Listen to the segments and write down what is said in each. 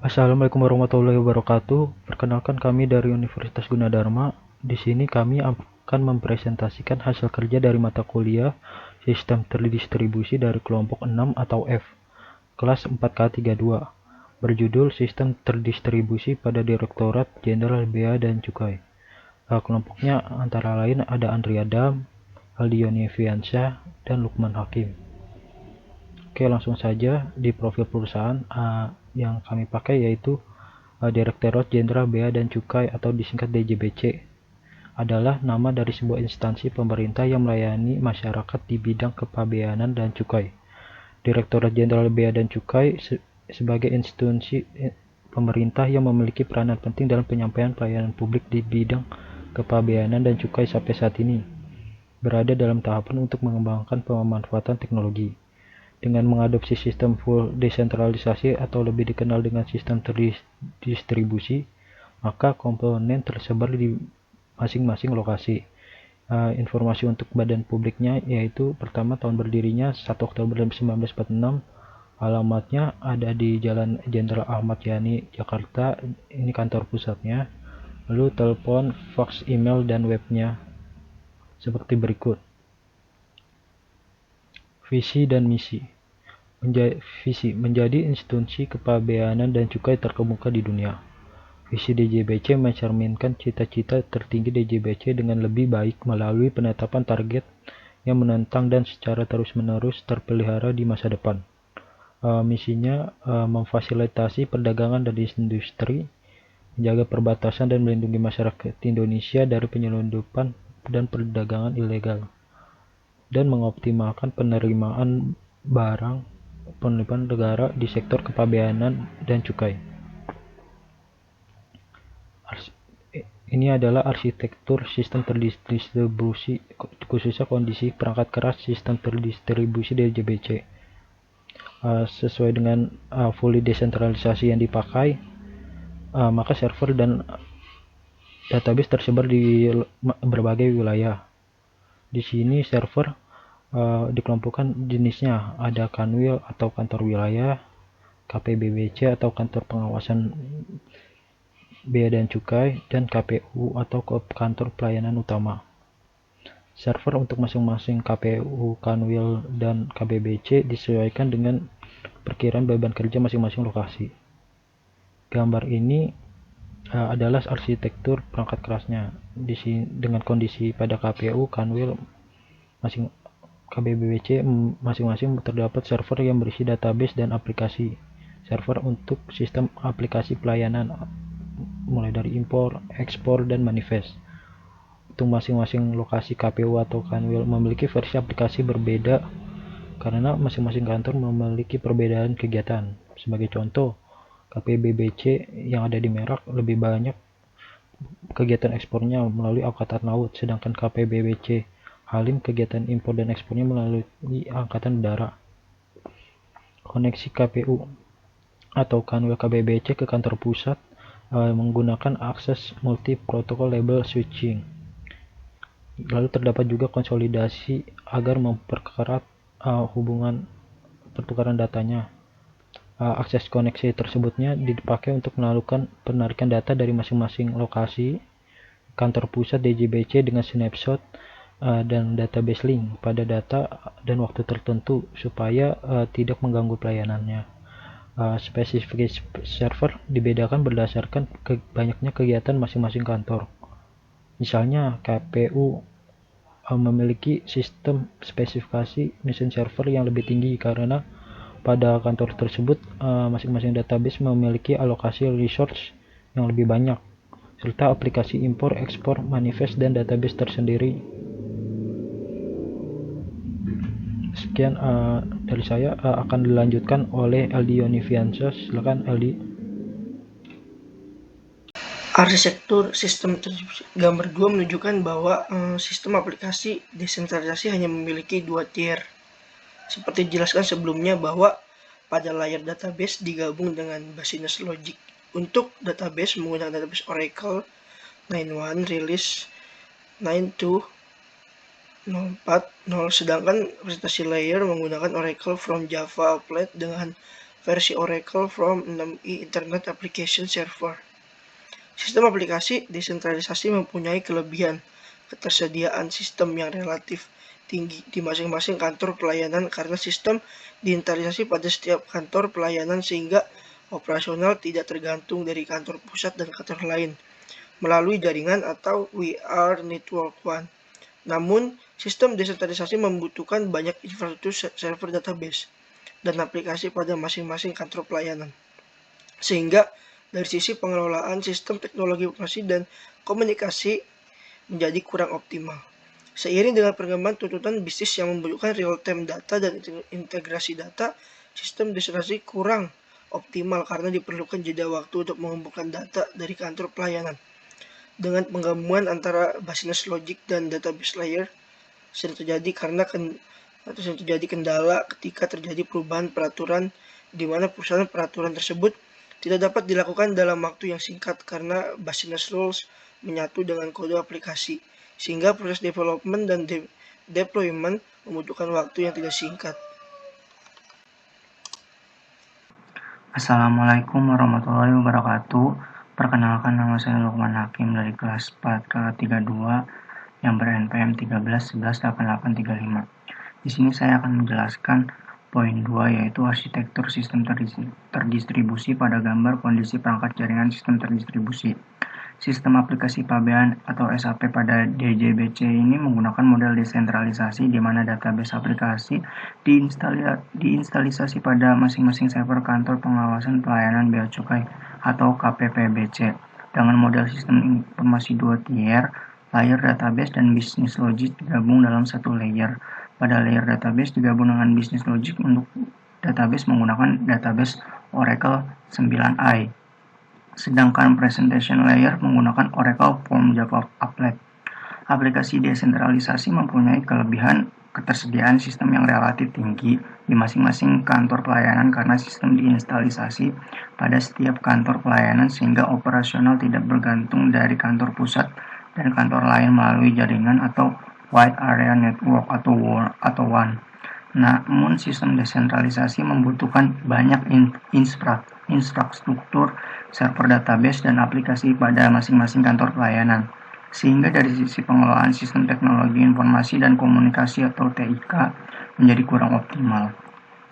Assalamualaikum warahmatullahi wabarakatuh. Perkenalkan kami dari Universitas Gunadarma. Di sini kami akan mempresentasikan hasil kerja dari mata kuliah Sistem Terdistribusi dari kelompok 6 atau F, kelas 4K32, berjudul Sistem Terdistribusi pada Direktorat Jenderal Bea dan Cukai. Kelompoknya antara lain ada Andri Adam, Aldi Yonifiansyah, dan Lukman Hakim. Oke, langsung saja di profil perusahaan yang kami pakai yaitu Direktorat Jenderal Bea dan Cukai atau disingkat DJBC adalah nama dari sebuah instansi pemerintah yang melayani masyarakat di bidang kepabeanan dan cukai. Direktorat Jenderal Bea dan Cukai sebagai institusi pemerintah yang memiliki peranan penting dalam penyampaian pelayanan publik di bidang kepabeanan dan cukai sampai saat ini, berada dalam tahapan untuk mengembangkan pemanfaatan teknologi. Dengan mengadopsi sistem full desentralisasi atau lebih dikenal dengan sistem terdistribusi, maka komponen tersebar di masing-masing lokasi. Informasi untuk badan publiknya yaitu pertama tahun berdirinya 1 Oktober 1946, alamatnya ada di Jalan Jenderal Ahmad Yani, Jakarta, ini kantor pusatnya. Lalu telepon, fax, email, dan webnya seperti berikut. Visi dan misi. Visi menjadi institusi kepabeanan dan cukai terkemuka di dunia. Visi DJBC mencerminkan cita-cita tertinggi DJBC dengan lebih baik melalui penetapan target yang menentang dan secara terus-menerus terpelihara di masa depan. Misinya memfasilitasi perdagangan dan industri, menjaga perbatasan dan melindungi masyarakat Indonesia dari penyelundupan dan perdagangan ilegal, dan mengoptimalkan penerimaan barang penerimaan negara di sektor kepabeanan dan cukai. Ini adalah arsitektur sistem terdistribusi, khususnya kondisi perangkat keras sistem terdistribusi DJBC. Sesuai dengan fully desentralisasi yang dipakai, maka server dan database tersebar di berbagai wilayah. Di sini server dikelompokkan jenisnya, ada Kanwil atau kantor wilayah, KPBBC atau kantor pengawasan bea dan cukai, dan KPU atau kantor pelayanan utama. Server untuk masing-masing KPU, Kanwil, dan KBBC disesuaikan dengan perkiraan beban kerja masing-masing lokasi. Gambar ini adalah arsitektur perangkat kerasnya. Di sini dengan kondisi pada KPU, Kanwil, KBBC masing-masing terdapat server yang berisi database dan aplikasi. Server untuk sistem aplikasi pelayanan mulai dari impor, ekspor, dan manifest. Untuk masing-masing lokasi KPU atau Kanwil memiliki versi aplikasi berbeda karena masing-masing kantor memiliki perbedaan kegiatan. Sebagai contoh, KPBBC yang ada di Merak lebih banyak kegiatan ekspornya melalui Angkatan Laut, sedangkan KPBBC Halim kegiatan impor dan ekspornya melalui Angkatan Udara. Koneksi KPU atau Kanwil KBBC ke kantor pusat menggunakan akses multi protokol label switching. Lalu terdapat juga konsolidasi agar mempererat hubungan pertukaran datanya. Akses koneksi tersebutnya dipakai untuk melakukan penarikan data dari masing-masing lokasi kantor pusat DJBC dengan snapshot dan database link pada data dan waktu tertentu supaya tidak mengganggu pelayanannya. Spesifikasi server dibedakan berdasarkan banyaknya kegiatan masing-masing kantor. Misalnya KPU memiliki sistem spesifikasi mesin server yang lebih tinggi karena pada kantor tersebut masing-masing database memiliki alokasi resource yang lebih banyak, serta aplikasi impor, ekspor, manifest, dan database tersendiri. Sekian dari saya, akan dilanjutkan oleh Aldi Yonifiansyah. Silakan Aldi. Arsitektur sistem terdistribusi. Gambar 2 menunjukkan bahwa sistem aplikasi desentralisasi hanya memiliki 2 tier. Seperti dijelaskan sebelumnya bahwa pada layar database digabung dengan business logic. Untuk database menggunakan database Oracle 9.1 release 9.2.0.4.0, sedangkan presentasi layer menggunakan Oracle from Java Applet dengan versi Oracle from 6i Internet Application Server. Sistem aplikasi desentralisasi mempunyai kelebihan ketersediaan sistem yang relatif tinggi di masing-masing kantor pelayanan karena sistem diintegrasi pada setiap kantor pelayanan sehingga operasional tidak tergantung dari kantor pusat dan kantor lain melalui jaringan atau WR Network One. Namun, sistem desentralisasi membutuhkan banyak infrastruktur server database dan aplikasi pada masing-masing kantor pelayanan. Sehingga dari sisi pengelolaan sistem teknologi informasi dan komunikasi menjadi kurang optimal. Seiring dengan perkembangan tuntutan bisnis yang membutuhkan real-time data dan integrasi data, sistem desentralisasi kurang optimal karena diperlukan jeda waktu untuk mengumpulkan data dari kantor pelayanan. Dengan penggabungan antara business logic dan database layer, sering terjadi kendala ketika terjadi perubahan peraturan di mana perusahaan peraturan tersebut tidak dapat dilakukan dalam waktu yang singkat karena business rules menyatu dengan kode aplikasi, sehingga proses development dan deployment membutuhkan waktu yang tidak singkat. Assalamualaikum warahmatullahi wabarakatuh. Perkenalkan, nama saya Lukman Hakim dari kelas 4 K32 yang ber-NPM 13118835. Di sini saya akan menjelaskan poin 2 yaitu arsitektur sistem terdistribusi pada gambar kondisi perangkat jaringan sistem terdistribusi. Sistem aplikasi pabean atau SAP pada DJBC ini menggunakan model desentralisasi di mana database aplikasi diinstalisasi pada masing-masing server kantor pengawasan pelayanan bea cukai atau KPPBC dengan model sistem informasi 2 tier, layer database dan business logic digabung dalam satu layer. Pada layer database digabung dengan business logic untuk database menggunakan database Oracle 9i. Sedangkan presentation layer menggunakan Oracle Form Java Applet. Aplikasi desentralisasi mempunyai kelebihan ketersediaan sistem yang relatif tinggi di masing-masing kantor pelayanan karena sistem diinstalisasi pada setiap kantor pelayanan sehingga operasional tidak bergantung dari kantor pusat dan kantor lain melalui jaringan atau wide area network atau WAN. Namun sistem desentralisasi membutuhkan banyak infrastruktur server database dan aplikasi pada masing-masing kantor pelayanan. Sehingga dari sisi pengelolaan sistem teknologi informasi dan komunikasi atau TIK menjadi kurang optimal.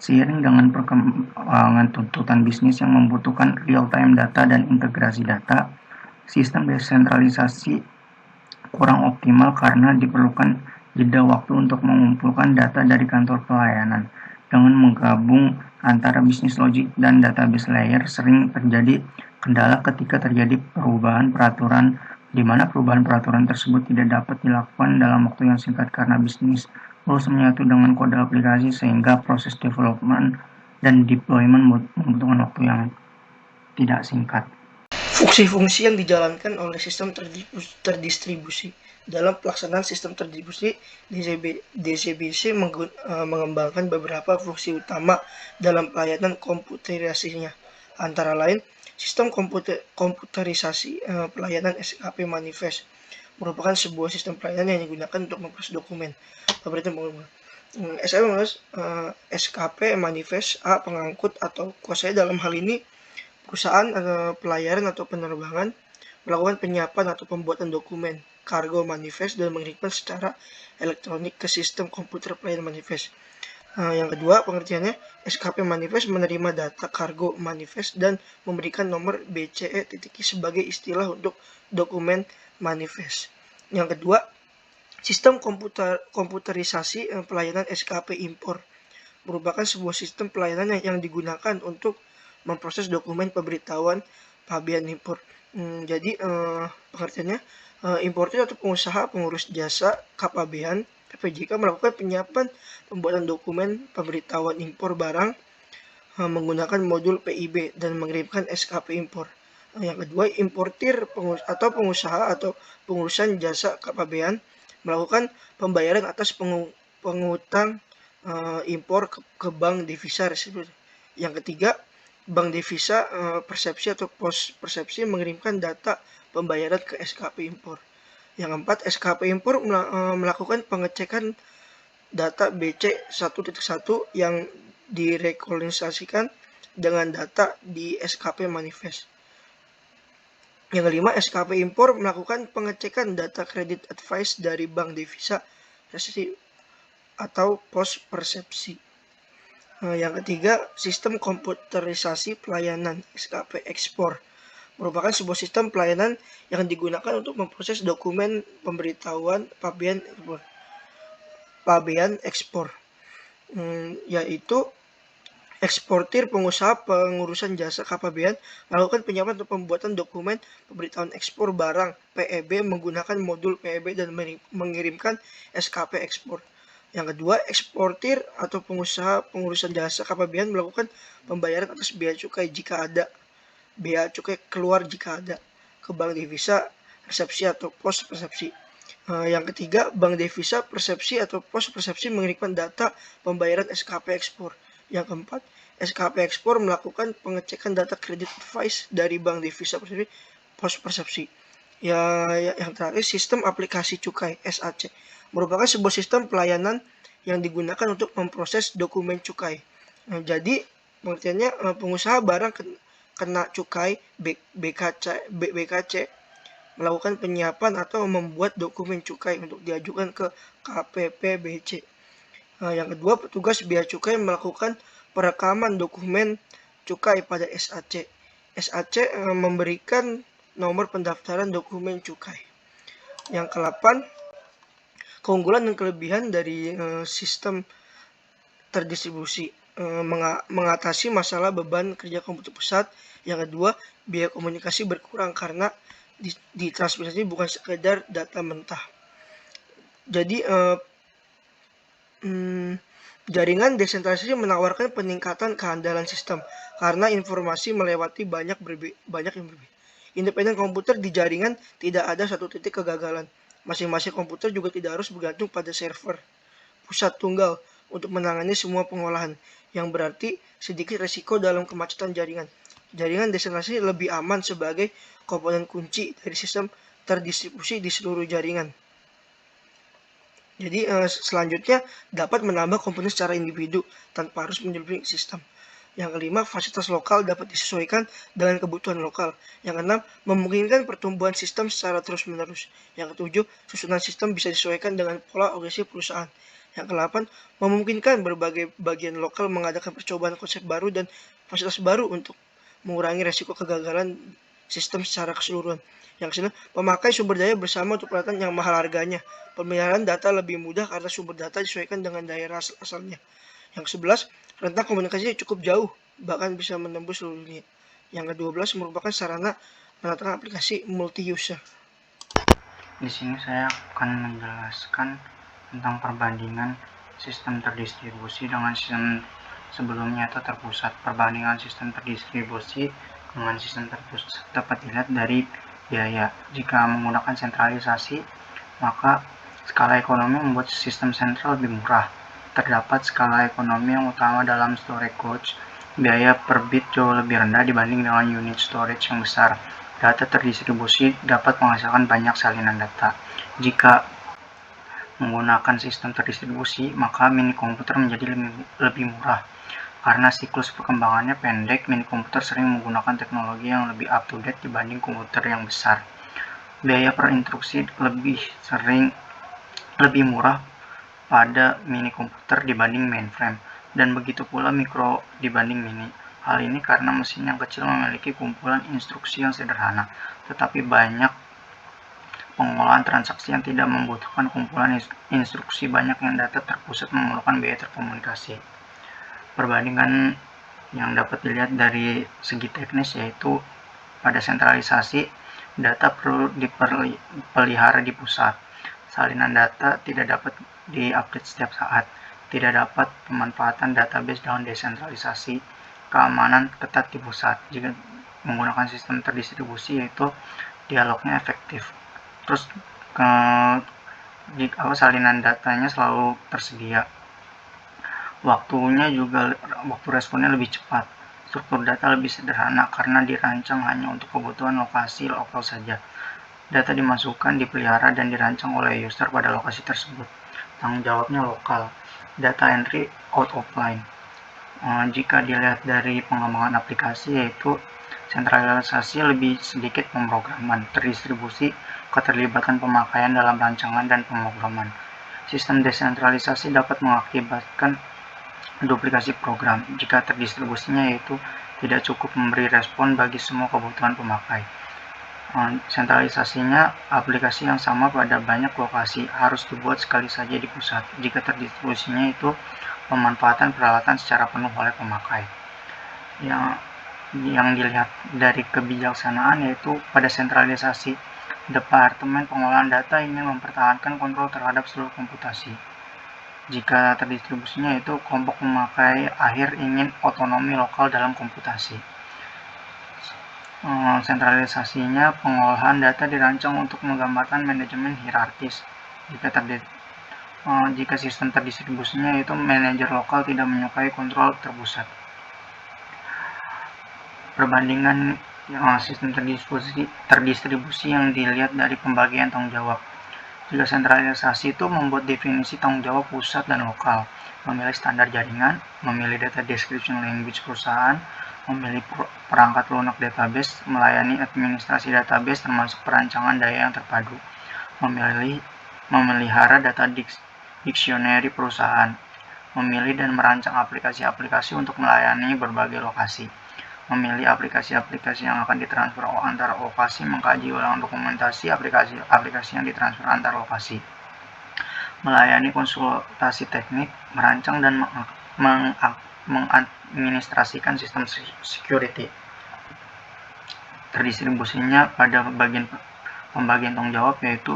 Seiring dengan perkembangan tuntutan bisnis yang membutuhkan real-time data dan integrasi data, sistem desentralisasi kurang optimal karena diperlukan jeda waktu untuk mengumpulkan data dari kantor pelayanan. Dengan menggabung antara business logic dan database layer sering terjadi kendala ketika terjadi perubahan peraturan di mana perubahan peraturan tersebut tidak dapat dilakukan dalam waktu yang singkat karena bisnis rules menyatu dengan kode aplikasi sehingga proses development dan deployment membutuhkan waktu yang tidak singkat. Fungsi-fungsi yang dijalankan oleh sistem terdistribusi dalam pelaksanaan sistem terdistribusi DCBC mengembangkan beberapa fungsi utama dalam pelayanan komputerisasinya. Antara lain, sistem komputerisasi pelayanan SKP Manifest merupakan sebuah sistem pelayanan yang digunakan untuk memproses dokumen pemberitaan pengumuman. SKP Manifest A pengangkut atau kuasa dalam hal ini perusahaan pelayaran atau penerbangan melakukan penyiapan atau pembuatan dokumen kargo manifest dan mengirimkan secara elektronik ke sistem komputer pelayanan manifest. Yang kedua, pengertiannya SKP manifest menerima data kargo manifest dan memberikan nomor BCE titik sebagai istilah untuk dokumen manifest. Yang kedua, sistem komputerisasi pelayanan SKP impor merupakan sebuah sistem pelayanan yang digunakan untuk memproses dokumen pemberitahuan pabean impor. Jadi pengertiannya importir atau pengusaha pengurus jasa kepabean PPJK melakukan penyiapan pembuatan dokumen pemberitahuan impor barang menggunakan modul PIB dan mengirimkan SKP impor. Yang kedua, importir atau pengusaha atau pengurusan jasa kepabean melakukan pembayaran atas pengutang impor ke bank devisa resipro. Yang ketiga, bank devisa persepsi atau pos persepsi mengirimkan data pembayaran ke SKP impor. Yang keempat, SKP impor melakukan pengecekan data BC 1.1 yang direkonsiliasikan dengan data di SKP manifest. Yang kelima, SKP impor melakukan pengecekan data kredit advice dari bank devisa resesi atau pos persepsi. Yang ketiga, sistem komputerisasi pelayanan SKP ekspor merupakan sebuah sistem pelayanan yang digunakan untuk memproses dokumen pemberitahuan pabean ekspor, yaitu eksportir pengusaha pengurusan jasa kepabean melakukan penyiapan untuk pembuatan dokumen pemberitahuan ekspor barang PEB menggunakan modul PEB dan mengirimkan SKP ekspor. Yang kedua, eksportir atau pengusaha pengurusan jasa kepabean melakukan pembayaran atas bea cukai jika ada, bea cukai keluar jika ada, ke bank devisa resepsi atau pos persepsi. Yang ketiga, bank devisa persepsi atau pos persepsi mengirimkan data pembayaran SKP ekspor. Yang keempat, SKP ekspor melakukan pengecekan data kredit advice dari bank devisa persepsi pos persepsi. Yang terakhir, sistem aplikasi cukai SAC merupakan sebuah sistem pelayanan yang digunakan untuk memproses dokumen cukai. Jadi pengertiannya, pengusaha barang kena cukai BKC melakukan penyiapan atau membuat dokumen cukai untuk diajukan ke KPPBC. Yang kedua, petugas bea cukai melakukan perekaman dokumen cukai pada SAC. SAC memberikan nomor pendaftaran dokumen cukai. Yang ke-8, keunggulan dan kelebihan dari sistem terdistribusi, mengatasi masalah beban kerja komputer pusat. Yang kedua, biaya komunikasi berkurang karena ditransmisi bukan sekedar data mentah. Jadi jaringan desentralisasi menawarkan peningkatan keandalan sistem karena informasi melewati banyak yang berbeda. Independen komputer di jaringan tidak ada satu titik kegagalan. Masing-masing komputer juga tidak harus bergantung pada server pusat tunggal untuk menangani semua pengolahan, yang berarti sedikit resiko dalam kemacetan jaringan. Jaringan desentralisasi lebih aman sebagai komponen kunci dari sistem terdistribusi di seluruh jaringan. Jadi selanjutnya dapat menambah komponen secara individu tanpa harus menjadi sistem. Yang kelima, fasilitas lokal dapat disesuaikan dengan kebutuhan lokal. Yang keenam, memungkinkan pertumbuhan sistem secara terus-menerus. Yang ketujuh, susunan sistem bisa disesuaikan dengan pola organisasi perusahaan. Yang kedelapan, memungkinkan berbagai bagian lokal mengadakan percobaan konsep baru dan fasilitas baru untuk mengurangi resiko kegagalan sistem secara keseluruhan. Yang kesembilan, pemakai sumber daya bersama untuk peralatan yang mahal harganya. Pemeliharaan data lebih mudah karena sumber data disesuaikan dengan daerah asalnya. Yang ke-11, rentang komunikasi cukup jauh, bahkan bisa menembus seluruh dunia. Yang ke-12, merupakan sarana mendatangkan aplikasi multi-user. Di sini saya akan menjelaskan tentang perbandingan sistem terdistribusi dengan sistem sebelumnya atau terpusat. Perbandingan sistem terdistribusi dengan sistem terpusat dapat dilihat dari biaya. Jika menggunakan sentralisasi, maka skala ekonomi membuat sistem sentral lebih murah. Terdapat skala ekonomi yang utama dalam storage. Biaya per bit jauh lebih rendah dibanding dengan unit storage yang besar. Data terdistribusi dapat menghasilkan banyak salinan data. Jika menggunakan sistem terdistribusi, maka mini komputer menjadi lebih murah. Karena siklus perkembangannya pendek, mini komputer sering menggunakan teknologi yang lebih up-to-date dibanding komputer yang besar. Biaya per instruksi lebih murah pada mini komputer dibanding mainframe, dan begitu pula mikro dibanding mini. Hal ini karena mesin yang kecil memiliki kumpulan instruksi yang sederhana, tetapi banyak pengolahan transaksi yang tidak membutuhkan kumpulan instruksi banyak yang data terpusat memerlukan biaya terkomunikasi. Perbandingan yang dapat dilihat dari segi teknis yaitu pada sentralisasi, data perlu dipelihara di pusat. Salinan data tidak dapat diupdate setiap saat. Tidak dapat pemanfaatan database dengan desentralisasi. Keamanan ketat di pusat. Jika menggunakan sistem terdistribusi, yaitu dialognya efektif. Terus salinan datanya selalu tersedia. Waktu responnya lebih cepat. Struktur data lebih sederhana karena dirancang hanya untuk kebutuhan lokasi lokal saja. Data dimasukkan, dipelihara, dan dirancang oleh user pada lokasi tersebut. Tanggung jawabnya lokal. Data entry out of line. Jika dilihat dari pengembangan aplikasi, yaitu sentralisasi lebih sedikit pemrograman, terdistribusi keterlibatan pemakaian dalam rancangan dan pemrograman. Sistem desentralisasi dapat mengakibatkan duplikasi program jika terdistribusinya yaitu tidak cukup memberi respon bagi semua kebutuhan pemakai. Sentralisasinya, aplikasi yang sama pada banyak lokasi harus dibuat sekali saja di pusat jika terdistribusinya itu pemanfaatan peralatan secara penuh oleh pemakai. Yang dilihat dari kebijaksanaan yaitu pada sentralisasi, Departemen Pengolahan Data ingin mempertahankan kontrol terhadap seluruh komputasi. Jika terdistribusinya itu kelompok pemakai akhir ingin otonomi lokal dalam komputasi. Sentralisasinya, pengolahan data dirancang untuk menggambarkan manajemen hierarkis. Jika sistem terdistribusinya itu manajer lokal tidak menyukai kontrol terpusat. Perbandingan sistem terdistribusi yang dilihat dari pembagian tanggung jawab. Jika sentralisasi itu membuat definisi tanggung jawab pusat dan lokal, memilih standar jaringan, memilih data description language perusahaan, memilih perangkat lunak database, melayani administrasi database termasuk perancangan daya yang terpadu, memelihara data dictionary perusahaan, memilih dan merancang aplikasi-aplikasi untuk melayani berbagai lokasi, memilih aplikasi-aplikasi yang akan ditransfer antar lokasi, mengkaji ulang dokumentasi aplikasi-aplikasi yang ditransfer antar lokasi, melayani konsultasi teknik, merancang dan mengadministrasikan sistem security. Terdistribusinya pada pembagian tanggung jawab yaitu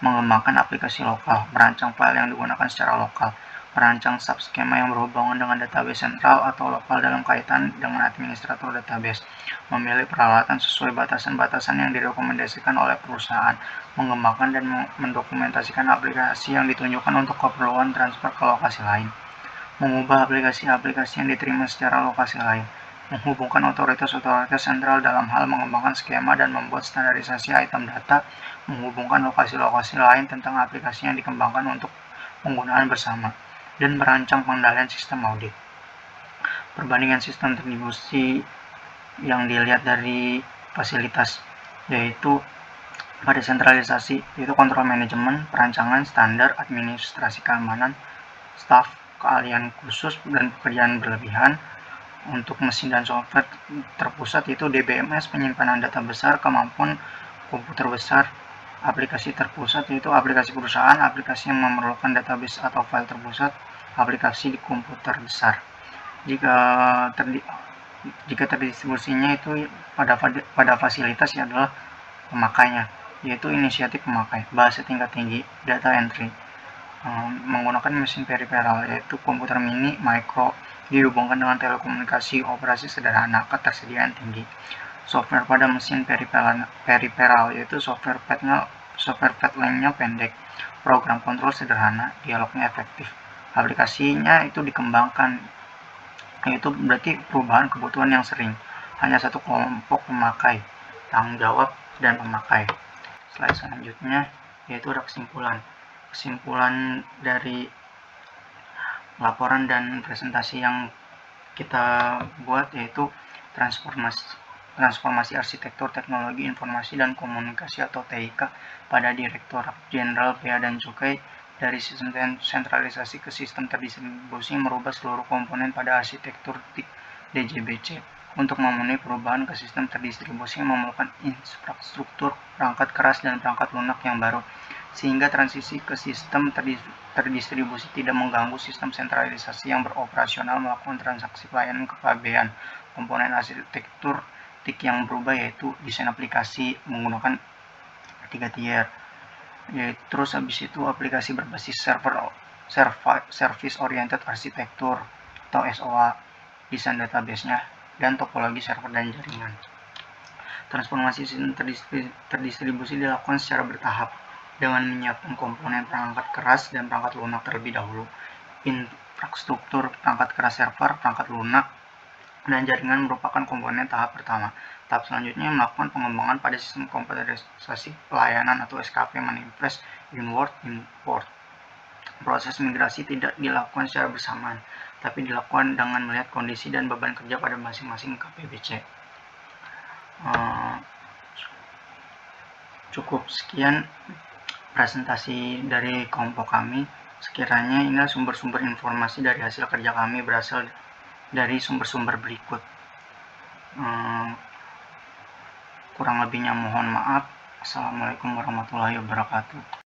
mengembangkan aplikasi lokal, merancang file yang digunakan secara lokal, merancang subskema yang berhubungan dengan database sentral atau lokal dalam kaitan dengan administrator database, memilih peralatan sesuai batasan-batasan yang direkomendasikan oleh perusahaan, mengembangkan dan mendokumentasikan aplikasi yang ditunjukkan untuk keperluan transfer ke lokasi lain, mengubah aplikasi-aplikasi yang diterima secara lokasi lain, menghubungkan otoritas-otoritas sentral dalam hal mengembangkan skema dan membuat standarisasi item data, menghubungkan lokasi-lokasi lain tentang aplikasi yang dikembangkan untuk penggunaan bersama, dan merancang pengendalian sistem audit. Perbandingan sistem terdistribusi yang dilihat dari fasilitas, yaitu pada sentralisasi, yaitu kontrol manajemen, perancangan, standar, administrasi keamanan, staf, keahlian khusus, dan pekerjaan berlebihan. Untuk mesin dan software terpusat itu DBMS, penyimpanan data besar, kemampuan komputer besar. Aplikasi terpusat yaitu aplikasi perusahaan, aplikasi yang memerlukan database atau file terpusat, aplikasi di komputer besar. Jika terdistribusinya itu pada fasilitas adalah pemakainya, yaitu inisiatif pemakai, bahasa tingkat tinggi, data entry, menggunakan mesin periferal yaitu komputer mini, micro, dihubungkan dengan telekomunikasi operasi sederhana, ketersediaan tinggi. Software pada mesin periferal yaitu software pad lainnya pendek, program kontrol sederhana, dialognya efektif. Aplikasinya itu dikembangkan, yaitu berarti perubahan kebutuhan yang sering, hanya satu kelompok pemakai, tanggung jawab dan pemakai. Slide selanjutnya yaitu ada kesimpulan dari laporan dan presentasi yang kita buat, yaitu transformasi arsitektur teknologi informasi dan komunikasi atau TIK pada Direktorat Jenderal Bea dan Cukai dari sistem sentralisasi ke sistem terdistribusi merubah seluruh komponen pada arsitektur DJBC. Untuk memenuhi perubahan ke sistem terdistribusi memerlukan infrastruktur perangkat keras dan perangkat lunak yang baru, sehingga transisi ke sistem terdistribusi tidak mengganggu sistem sentralisasi yang beroperasional melakukan transaksi pelayanan kepabean. Komponen arsitektur TIK yang berubah yaitu desain aplikasi menggunakan 3 tier. Terus habis itu aplikasi berbasis service oriented architecture atau SOA, desain database-nya, dan topologi server dan jaringan. Transformasi sistem terdistribusi dilakukan secara bertahap dengan menyiapkan komponen perangkat keras dan perangkat lunak terlebih dahulu. Infrastruktur perangkat keras server, perangkat lunak, dan jaringan merupakan komponen tahap pertama. Tahap selanjutnya melakukan pengembangan pada sistem komputerisasi pelayanan atau SKP manifest inward import. Proses migrasi tidak dilakukan secara bersamaan, tapi dilakukan dengan melihat kondisi dan beban kerja pada masing-masing KPBC. Cukup sekian presentasi dari kelompok kami. Sekiranya inilah sumber-sumber informasi dari hasil kerja kami berasal dari sumber-sumber berikut. Kurang lebihnya mohon maaf. Assalamualaikum warahmatullahi wabarakatuh.